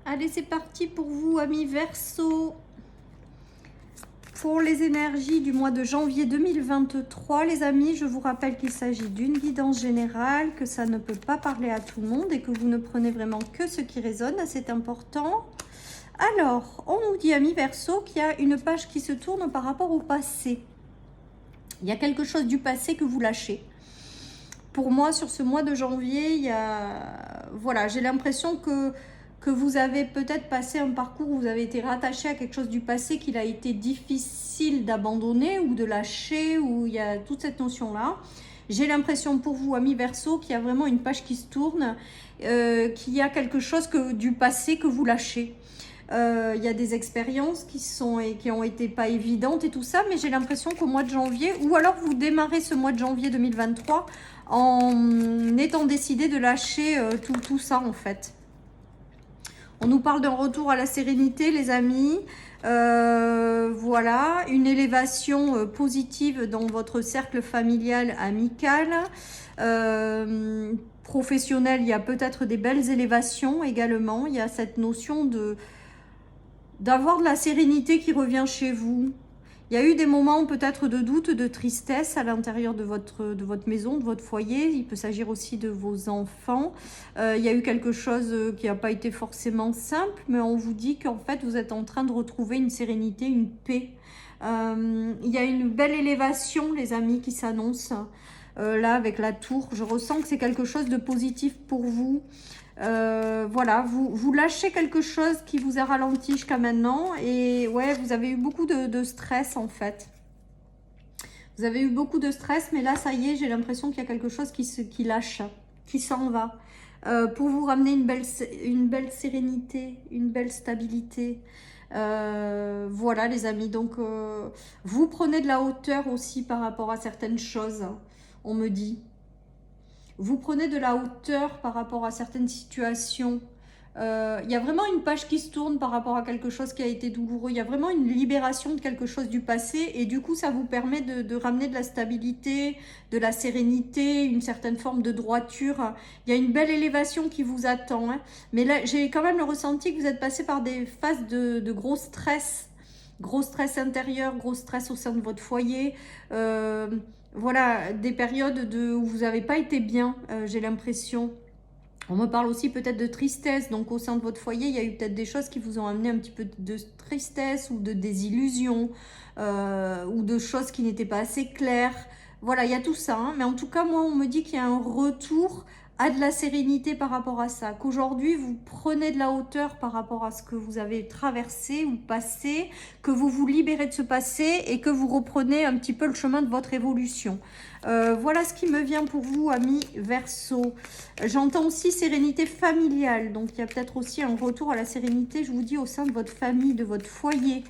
Allez, c'est parti pour vous, amis Verseau. Pour les énergies du mois de janvier 2023, les amis, je vous rappelle qu'il s'agit d'une guidance générale, que ça ne peut pas parler à tout le monde et que vous ne prenez vraiment que ce qui résonne, c'est important. Alors, on nous dit, amis Verseau, qu'il y a une page qui se tourne par rapport au passé. Il y a quelque chose du passé que vous lâchez. Pour moi, sur ce mois de janvier, il y a... Voilà, j'ai l'impression que vous avez peut-être passé un parcours où vous avez été rattaché à quelque chose du passé qu'il a été difficile d'abandonner ou de lâcher, où il y a toute cette notion-là. J'ai l'impression pour vous, amis Verseau, qu'il y a vraiment une page qui se tourne, qu'il y a quelque chose du passé que vous lâchez. Il y a des expériences qui ont été pas évidentes et tout ça, mais j'ai l'impression qu'au mois de janvier, ou alors vous démarrez ce mois de janvier 2023 en étant décidé de lâcher tout ça en fait. On nous parle d'un retour à la sérénité, les amis. Voilà, une élévation positive dans votre cercle familial, amical. Professionnel, il y a peut-être des belles élévations également. Il y a cette notion d'avoir de la sérénité qui revient chez vous. Il y a eu des moments peut-être de doute, de tristesse à l'intérieur de votre maison, de votre foyer. Il peut s'agir aussi de vos enfants. Il y a eu quelque chose qui n'a pas été forcément simple, mais on vous dit qu'en fait, vous êtes en train de retrouver une sérénité, une paix. Il y a une belle élévation, les amis, qui s'annonce. Là, avec la tour, je ressens que c'est quelque chose de positif pour vous. Voilà, vous lâchez quelque chose qui vous a ralenti jusqu'à maintenant et ouais, vous avez eu beaucoup de stress en fait. Vous avez eu beaucoup de stress, mais là, ça y est, j'ai l'impression qu'il y a quelque chose qui lâche, qui s'en va. Pour vous ramener une belle sérénité, une belle stabilité. Voilà les amis, donc vous prenez de la hauteur aussi par rapport à certaines choses, on me dit. Vous prenez de la hauteur par rapport à certaines situations. Il y a vraiment une page qui se tourne par rapport à quelque chose qui a été douloureux. Il y a vraiment une libération de quelque chose du passé et du coup ça vous permet de ramener de la stabilité, de la sérénité, une certaine forme de droiture. Il y a une belle élévation qui vous attend. Hein. Mais là j'ai quand même le ressenti que vous êtes passé par des phases de gros stress. Gros stress intérieur, gros stress au sein de votre foyer. Voilà, des périodes où vous n'avez pas été bien, j'ai l'impression. On me parle aussi peut-être de tristesse, donc au sein de votre foyer, il y a eu peut-être des choses qui vous ont amené un petit peu de tristesse ou de désillusion, ou de choses qui n'étaient pas assez claires. Voilà, il y a tout ça, hein. Mais en tout cas, moi, on me dit qu'il y a un retour à de la sérénité par rapport à ça, qu'aujourd'hui, vous prenez de la hauteur par rapport à ce que vous avez traversé ou passé, que vous vous libérez de ce passé et que vous reprenez un petit peu le chemin de votre évolution. Voilà ce qui me vient pour vous, amis Verseau. J'entends aussi sérénité familiale, donc il y a peut-être aussi un retour à la sérénité, je vous dis, au sein de votre famille, de votre foyer.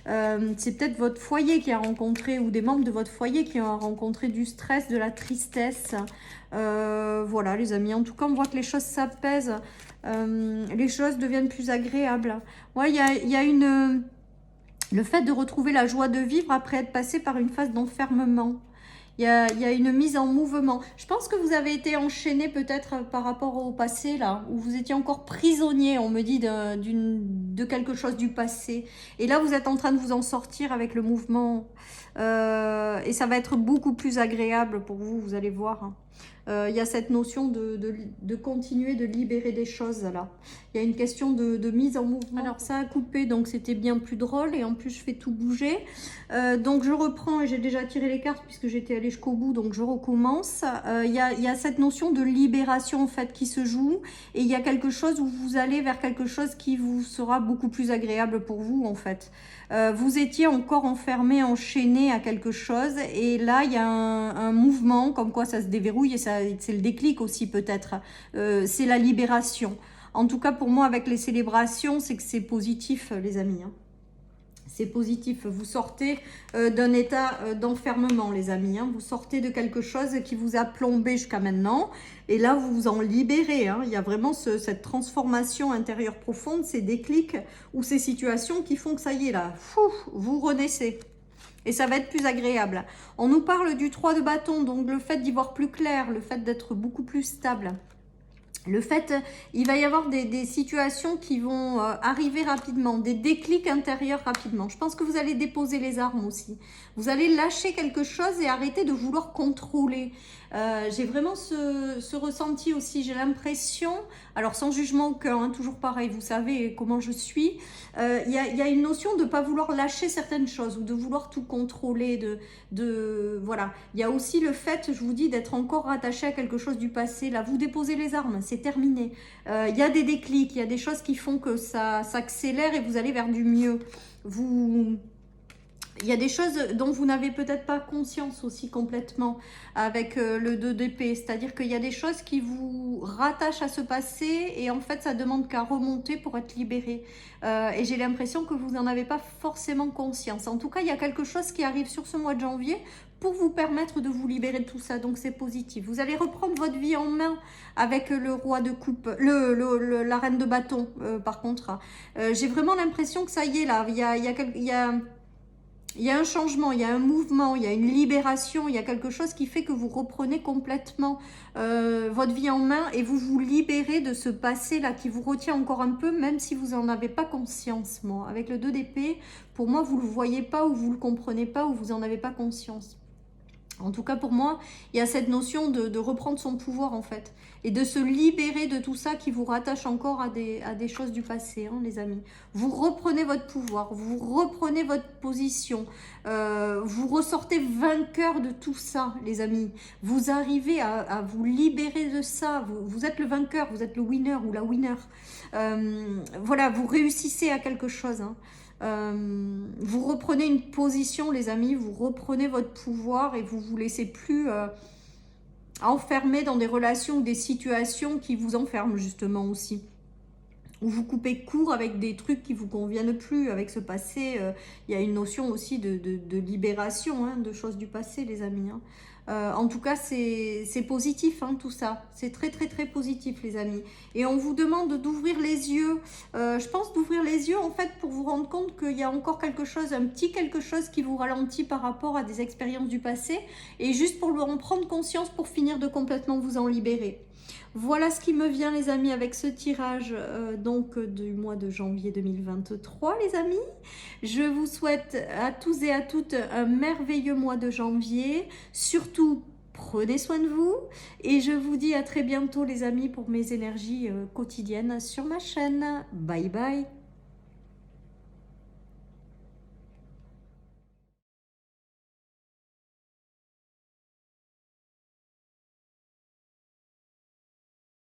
C'est peut-être votre foyer qui a rencontré, ou des membres de votre foyer qui ont rencontré du stress, de la tristesse. Voilà les amis, en tout cas on voit que les choses s'apaisent, les choses deviennent plus agréables. Ouais, il y a le fait de retrouver la joie de vivre après être passé par une phase d'enfermement. Il y a une mise en mouvement. Je pense que vous avez été enchaîné peut-être par rapport au passé, là, où vous étiez encore prisonnier, on me dit, de quelque chose du passé. Et là, vous êtes en train de vous en sortir avec le mouvement. Et ça va être beaucoup plus agréable pour vous, vous allez voir. Hein. Il y a cette notion de continuer de libérer des choses là. Il y a une question de mise en mouvement. Alors ça a coupé, donc c'était bien plus drôle et en plus je fais tout bouger. Donc je reprends et j'ai déjà tiré les cartes puisque j'étais allée jusqu'au bout, donc je recommence. Il y a cette notion de libération en fait qui se joue et il y a quelque chose où vous allez vers quelque chose qui vous sera beaucoup plus agréable pour vous en fait. Vous étiez encore enfermé, enchaîné à quelque chose et là il y a un mouvement comme quoi ça se déverrouille et c'est le déclic aussi peut-être. C'est la libération. En tout cas pour moi avec les célébrations c'est que c'est positif les amis. Hein. C'est positif, vous sortez d'un état d'enfermement les amis, hein. Vous sortez de quelque chose qui vous a plombé jusqu'à maintenant et là vous vous en libérez, hein. Il y a vraiment cette transformation intérieure profonde, ces déclics ou ces situations qui font que ça y est là, vous renaissez. Et ça va être plus agréable. On nous parle du 3 de bâton, donc le fait d'y voir plus clair, le fait d'être beaucoup plus stable. Le fait, il va y avoir des situations qui vont arriver rapidement, des déclics intérieurs rapidement. Je pense que vous allez déposer les armes aussi. Vous allez lâcher quelque chose et arrêter de vouloir contrôler. J'ai vraiment ce ressenti aussi. J'ai l'impression, alors sans jugement aucun, hein, toujours pareil, vous savez comment je suis. Il y a une notion de ne pas vouloir lâcher certaines choses ou de vouloir tout contrôler. Voilà. Il y a aussi le fait, je vous dis, d'être encore rattaché à quelque chose du passé. Là, vous déposez les armes, c'est terminé. Il y a des déclics, il y a des choses qui font que ça s'accélère et vous allez vers du mieux. Il y a des choses dont vous n'avez peut-être pas conscience aussi complètement avec le 2 d'épée. C'est-à-dire qu'il y a des choses qui vous rattachent à ce passé et en fait, ça demande qu'à remonter pour être libéré. Et j'ai l'impression que vous n'en avez pas forcément conscience. En tout cas, il y a quelque chose qui arrive sur ce mois de janvier pour vous permettre de vous libérer de tout ça. Donc, c'est positif. Vous allez reprendre votre vie en main avec le roi de coupe, la reine de bâton, par contre. J'ai vraiment l'impression que ça y est, là. Il y a un changement, il y a un mouvement, il y a une libération, il y a quelque chose qui fait que vous reprenez complètement votre vie en main et vous vous libérez de ce passé-là qui vous retient encore un peu, même si vous n'en avez pas conscience. Moi, avec le 2 d'épée, pour moi, vous ne le voyez pas ou vous ne le comprenez pas ou vous n'en avez pas conscience. En tout cas, pour moi, il y a cette notion de reprendre son pouvoir, en fait. Et de se libérer de tout ça qui vous rattache encore à des choses du passé, hein, les amis. Vous reprenez votre pouvoir, vous reprenez votre position. Vous ressortez vainqueur de tout ça, les amis. Vous arrivez à vous libérer de ça. Vous êtes le vainqueur, vous êtes le winner ou la winner. Voilà, vous réussissez à quelque chose, hein. Vous reprenez une position, les amis, vous reprenez votre pouvoir et vous vous laissez plus enfermer dans des relations ou des situations qui vous enferment justement aussi. Ou vous coupez court avec des trucs qui vous conviennent plus avec ce passé. Il y a une notion aussi de libération, hein, de choses du passé, les amis, hein. En tout cas, c'est positif, hein, tout ça. C'est très, très, très positif, les amis. Et on vous demande d'ouvrir les yeux. Je pense d'ouvrir les yeux, en fait, pour vous rendre compte qu'il y a encore quelque chose, un petit quelque chose qui vous ralentit par rapport à des expériences du passé. Et juste pour en prendre conscience, pour finir de complètement vous en libérer. Voilà ce qui me vient, les amis, avec ce tirage du mois de janvier 2023, les amis. Je vous souhaite à tous et à toutes un merveilleux mois de janvier. Surtout, prenez soin de vous. Et je vous dis à très bientôt, les amis, pour mes énergies quotidiennes sur ma chaîne. Bye bye.